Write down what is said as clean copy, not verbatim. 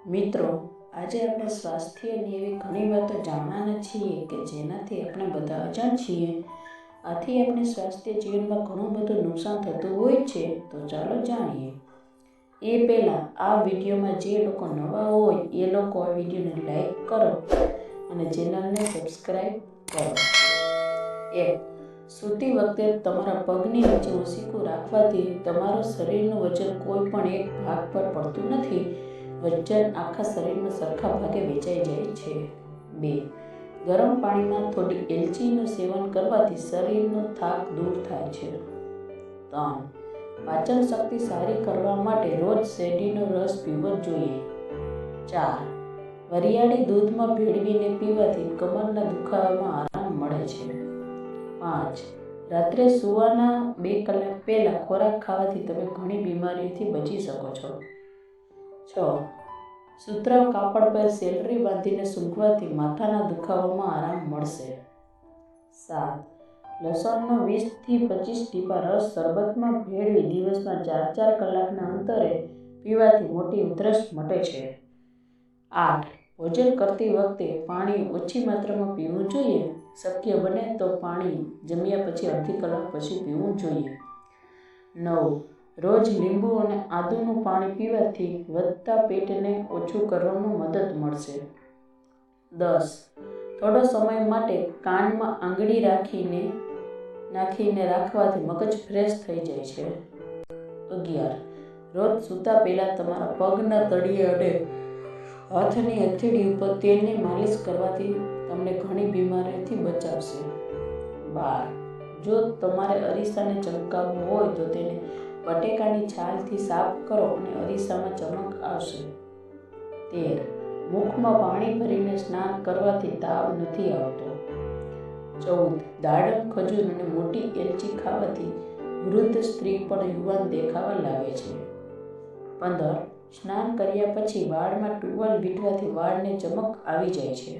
મિત્રો, આજે આપણે સ્વાસ્થ્યની એવી ઘણી વાતો જાણવાના છીએ કે જેનાથી આપણે બધા અજાણ છીએ. આથી આપણે સ્વાસ્થ્ય જીવનમાં ઘણું બધું નુકસાન થતું હોય છે. તો ચાલો જાણીએ. એ પહેલાં આ વિડીયોમાં જે લોકો નવા હોય એ લોકો આ વિડીયોને લાઈક કરો અને ચેનલને સબસ્ક્રાઈબ કરો. 1. સૂતી વખતે તમારા પગની નીચે ઓશીકું રાખવાથી તમારા શરીરનું વજન કોઈ પણ એક ભાગ પર પડતું નથી. વજન આખા શરીરમાં સરખા ભાગે વહેંચાઈ જાય છે. 2. ગરમ પાણીમાં થોડી એલચીનું સેવન કરવાથી શરીરનો થાક દૂર થાય છે. 3. પાચન શક્તિ સારી કરવા માટે રોજ શેરડીનો રસ પીવો જોઈએ. 4. વરિયાળી દૂધમાં ભેળવીને પીવાથી કમરના દુખાવામાં આરામ મળે છે. 5. રાત્રે સૂવાના 2 કલાક પહેલાં ખોરાક ખાવાથી તમે ઘણી બીમારીઓથી બચી શકો છો. 6. સુતરાઉ કાપડ પર સેલરી બાંધીને સૂંઘવાથી માથાના દુખાવામાં આરામ મળશે. 7. લસણનો 20 થી 25 ટીપા રસ શરબતમાં ભેળવી દિવસમાં 4-4 કલાકના અંતરે પીવાથી મોટી ઉધરસ મટે છે. 8. ભોજન કરતી વખતે પાણી ઓછી માત્રામાં પીવું જોઈએ. શક્ય બને તો પાણી જમ્યા પછી અડધી કલાક પછી પીવું જોઈએ. 9. રોજ લીંબુ અને આદુનું પાણી પીવાથી વધતા પેટને ઓછું કરવામાં મદદ મળશે. 10. થોડો સમય માટે કાનમાં આંગળી નાખીને રાખવાથી મગજ ફ્રેશ થઈ જાય છે. 11. રોજ સૂતા પહેલાં તમારા પગના તળિયે અને હાથની હથેળી ઉપર તેલની માલિશ કરવાથી તમને ઘણી બીમારીઓથી બચાવશે. 12. જો તમારે અરીસાને ચમકાવવો હોય તો તેને બટેકાની છાલથી સાફ કરો અને અરીસામાં ચમક આવશે. 13. મુખમાં પાણી ભરીને સ્નાન કરવાથી તાવ નથી આવતો. 14. દાડમ, ખજૂર અને મોટી એલચી ખાવાથી વૃદ્ધ સ્ત્રી પણ યુવાન દેખાવા લાગે છે. 15. સ્નાન કર્યા પછી વાળમાં ટુવાલ વીંટવાથી વાળને ચમક આવી જાય છે.